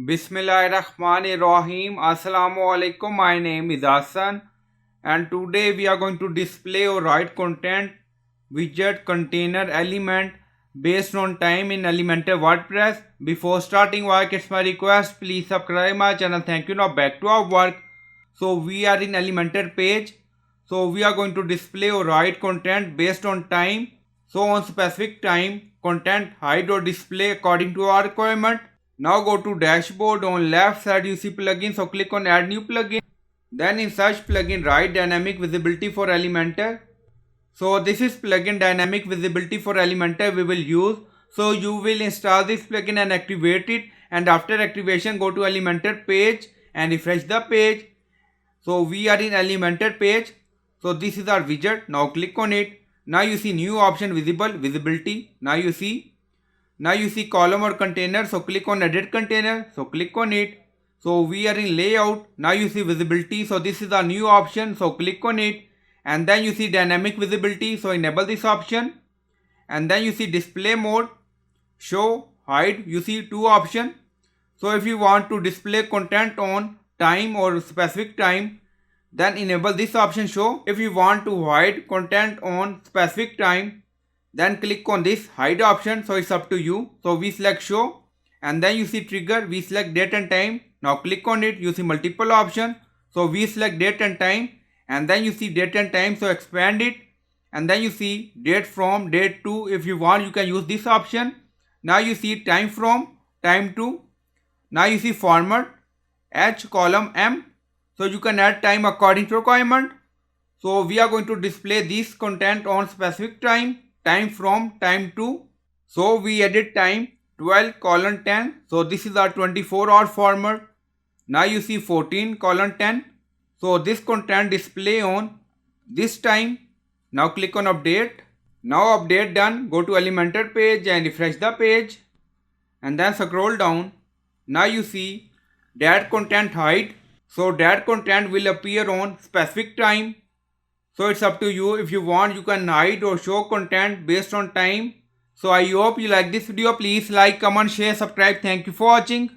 Bismillahirrahmanirrahim. Assalamu alaikum. My name is Hassan and today we are going to display or write content widget container element based on time in Elementor WordPress. Before starting work, it's my request, please subscribe my channel. Thank you. Now back to our work. So we are in Elementor page. So we are going to display or write content based on time. So on specific time, content hide or display according to our requirement. Now go to dashboard. On left side you see plugin, so click on add new plugin. Then in search plugin write dynamic visibility for Elementor. So this is plugin dynamic visibility for Elementor we will use. So you will install this plugin and activate it, and after activation go to Elementor page and refresh the page. So we are in Elementor page. So this is our widget. Now click on it. Now you see new option visibility. Now you see column or container, so click on edit container, so click on it. So we are in layout. Now you see visibility, so this is a new option, so click on it. And then you see dynamic visibility, so enable this option. And then you see display mode, show, hide, you see two options. So if you want to display content on time or specific time, then enable this option, show. If you want to hide content on specific time, then click on this hide option, so it's up to you. So we select show, and then you see trigger, we select date and time. Now click on it, you see multiple options, so we select date and time, and then you see date and time, so expand it. And then you see date from, date to. If you want you can use this option. Now you see time from, time to. Now you see format H column M, so you can add time according to requirement. So we are going to display this content on specific time from, time to. So we added time 12:10, so this is our 24-hour format. Now you see 14:10, so this content display on this time. Now click on update. Now update done, go to Elementor page and refresh the page, and then scroll down. Now you see that content hide, so that content will appear on specific time. So it's up to you. If you want you can hide or show content based on time. So I hope you like this video. Please like, comment, share, subscribe. Thank you for watching.